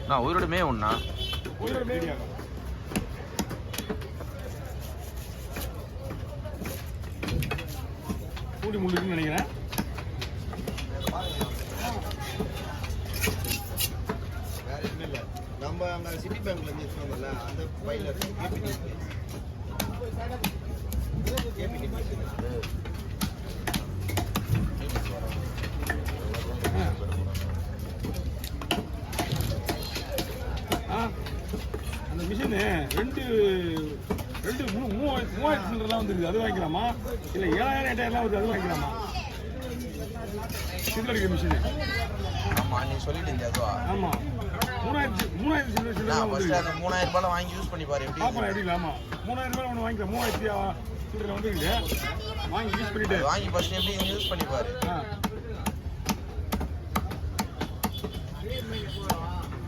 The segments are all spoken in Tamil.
நான் உயிரோட மே ஒண்ணா உயிரோட மேடியா கூடி முள்ளுக்குன்னு நினைக்கிறேன். வேற எதுவும் இல்லை. நம்ம அங்கே சிட்டி பேங்க்ல இருந்து வச்சுக்கோங்கல்ல, அந்த ஃபைல கேபிடி அந்த மிஷினு மூவாயிரத்தி சில்லரெல்லாம் வந்துருக்குது. அது வாங்கிக்கலாமா? இல்லை 7000 8000 வருது, அது வாங்கிக்கலாமா? சில்லர் அடிக்கிற மிஷினு. ஆமா நீ சொல்லிட்டீங்க அதுவா? ஆமா 3000 சில்லரெல்லாம் வந்துருக்கு. அந்த 3000 ரூபாய் வாங்கி யூஸ் பண்ணி பாரு எப்படி. ஆமா எப்படி இல்லாமா 3000 ரூபாய் ஒன்று வாங்கிக்கலாம். 3000 சில்லரில் வந்துருக்கு. வாங்கி யூஸ் பண்ணிட்டு வாங்கி ஃபர்ஸ்ட் எப்படி யூஸ் பண்ணி பாரு.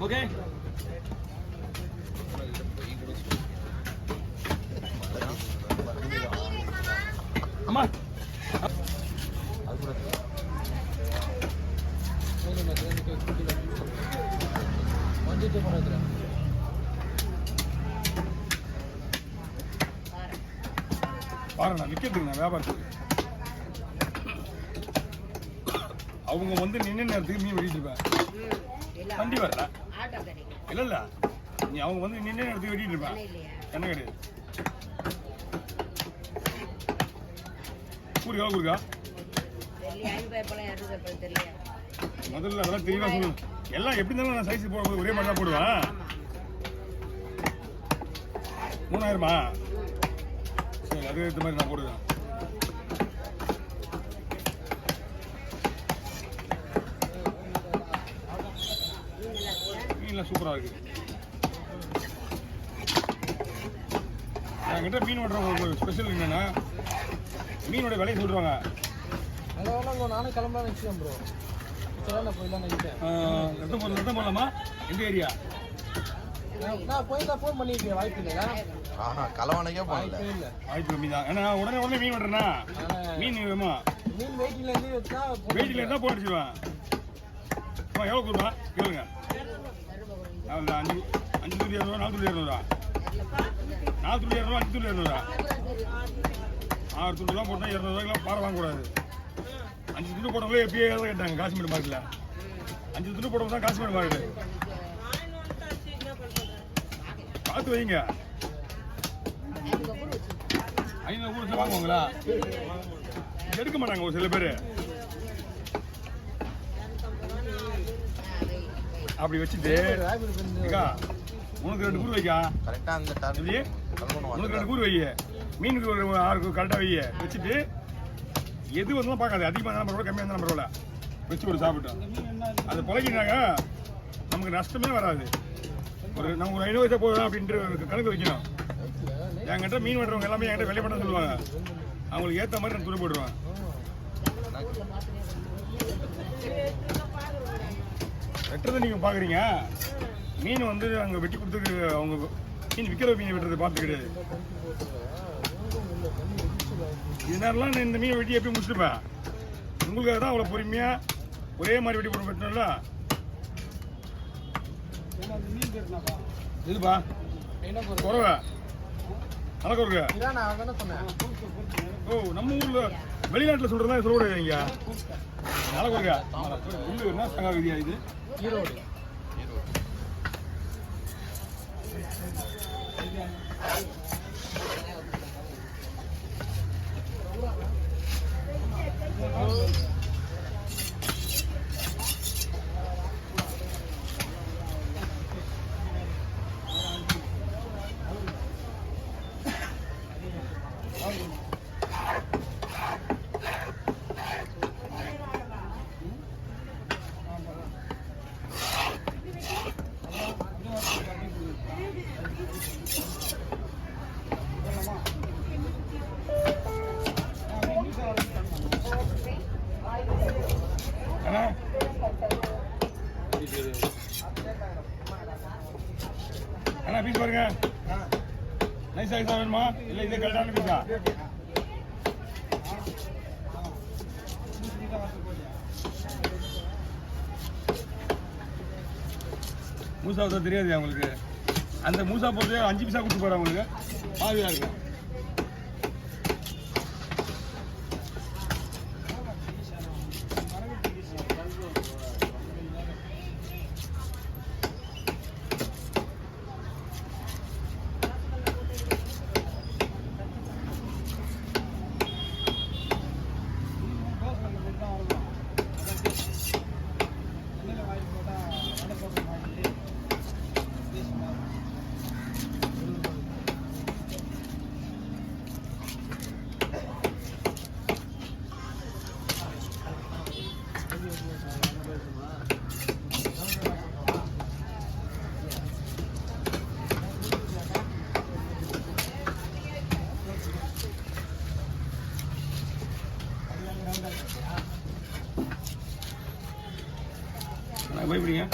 ஓகே அம்மா பாருண்ணா விற்கிறதுக்குண்ணா வியாபாரத்துக்கு. அவங்க வந்து நின்று நேரத்துக்கு மீன் வெட்டிட்டு இருப்பேன். வண்டி வரல இல்ல இல்ல நீ அவங்க வந்து நின்று நேரத்துக்கு வெட்டிட்டு இருப்பேன். என்ன கிடையாது. கூறுக்கா கூறுக்கா முதல்ல அதெல்லாம் தெளிவாக சொல்லு. எல்லாம் எப்படி இருந்தாலும் நான் சைஸ் போடும்போது ஒரே மாதிரி தான் போடுவேன். 3000மா? சரி அது ஏற்ற மாதிரி நான் போடுவேன். மீன்லாம் சூப்பராக இருக்கு. என்கிட்ட மீன் வெட்டுறவங்க ஒரு ஸ்பெஷல் என்னன்னா மீனோட விலையை சொல்றாங்க. நானும் கிளம்பா வச்சுக்கேன் ப்ரோ. ரத்தம் போடலாமா? எந்த ஏரியா? நான் போயிருந்தா ஃபோன் பண்ணிருக்கேன். வாய்ப்பு இல்லையா? கலவானக்கே போகல. வாய்ப்பு கம்மி தான். ஏன்னா உடனே மீன் வெட்டுறேன்னா மீன் வேணுமா? மீன் வெயிட்டில் இருந்து வச்சா வெயிட்டில் இருந்தால் போட்டு வச்சுருவேன். எவ்வளோ கொடுப்பா கேளுங்க. அவ்வளோ 5 துளி 200, 4 துளி 200, 4 துளி 200, 5 துளி 200, 6 துண்டுலாம் போட்டால் 200 பாறை வாங்கக்கூடாது. 5 துண்டு போட்டவங்களே எப்பயே தான் கேட்டாங்க காஷ்மீர் மார்க்கெட்டில். 5 துண்டு போட்டவங்க தான் காஷ்மீர் மார்க்கெட்டு. பார்த்து வைங்க. 500 கூட வாங்குவாங்களா? எடுக்க மாட்டாங்க ஒரு சில பேர். அப்படி வச்சுட்டு உனக்கு 2 கூறு வைக்கா. கரெக்டா அந்த டைம் உனக்கு 2 கூறு வை. மீனுக்கு ஒரு 6 கரெக்டாக வை. வச்சுட்டு எது வந்தாலும் பார்க்காது. அதிகமாக இருந்தாலும் பரவாயில்ல, கம்மியாக இருந்தாலும் பரவாயில்ல. வச்சு ஒரு சாப்பிட்டோம். அது பழகினாங்க நமக்கு நஷ்டமே வராது. நம்ம ஒரு 500 வயசா போதும் அப்படின்ட்டு கணக்கு வைக்கணும். என்கிட்ட மீன் வெட்டுறவங்க எல்லாமே என்கிட்ட வெளியே பண்ண சொல்லுவாங்க. அவங்களுக்கு ஏற்ற மாதிரி நான் துணி போட்டுருவேன். வெட்டுறதை நீங்கள் பார்க்குறீங்க. மீன் வந்து அங்கே வெட்டி கொடுத்துருக்கு. அவங்க மீன் விற்கிற மீன் வெட்டுறது பார்த்து கிடையாது. இது நேரம்லாம் நான் இந்த மீனை வெட்டி எப்படி முடிச்சுருப்பேன். உங்களுக்காக தான் அவ்வளோ பொறுமையாக ஒரே மாதிரி வெட்டி போட்டு வெட்டணும்ல. இதுப்பா குறவை நடக்க இருக்கு. ஓ நம்ம ஊர்ல வெளிநாட்டில் சொல்றதா சொல்லக்கூடாது. இங்க நடக்க இருக்கா உள்ளூர் என்ன சங்காவிதியா இது? ஈரோடு. அண்ணா பீஸ் பாருங்க. நைஸ் சைஸா வேணுமா இல்லை இதே கரெக்டான பீஸா? மூசா தான் தெரியாது அவங்களுக்கு. அந்த மூசா போட்டு 5 பைசா கொடுத்து போகிறேன் அவங்களுக்கு. பாவியாக இருக்கும். பயப்படுங்க.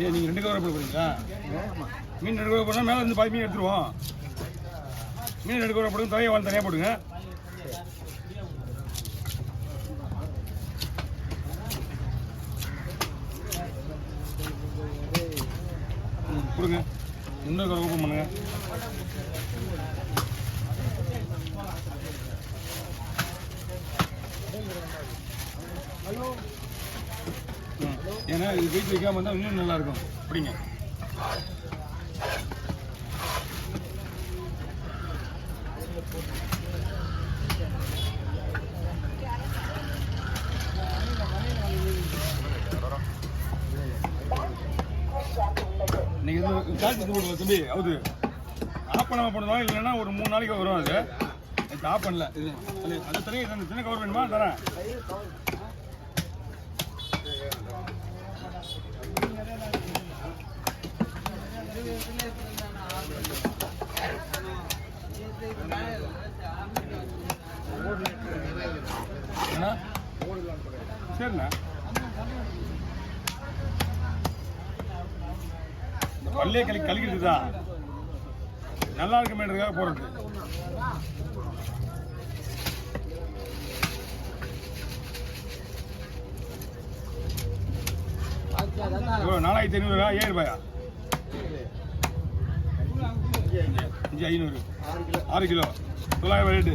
ஏ நீங்கள் 2 கவர் போடுறீங்களா? மீன் 2 கவர் போட்டால் மேலே இருந்து பாதி மீன் எடுத்துருவோம். மீன் 2 கவர் போடுங்க. தலையை வாழ் தனியாக போடுங்க. கொடுங்க. இன்னொரு கவர் ஓப்பன் பண்ணுங்க. ஏன்னா இது வெயிட் வைக்காம இருந்தால் இன்னும் நல்லா இருக்கும். அப்படிங்க. நீங்கள் இது சார்ஜ் போடுவோம் தம்பி. அது ஆஃப் பண்ணாமல் போடணும். இல்லைன்னா ஒரு 3 நாளைக்கு வரும். அது ஆஃப் பண்ணல. இது அது தனியாக அந்த சின்ன கவர் வேணுமா? தரேன். என்ன சரிண்ணா. இந்த பல்லே கழிக்கிறது தான் நல்லா இருக்க மேன்றதுக்காக போறது. $4500 7 ரூபாயா? 5 500 6 கிலோ 900 ரேட்டு.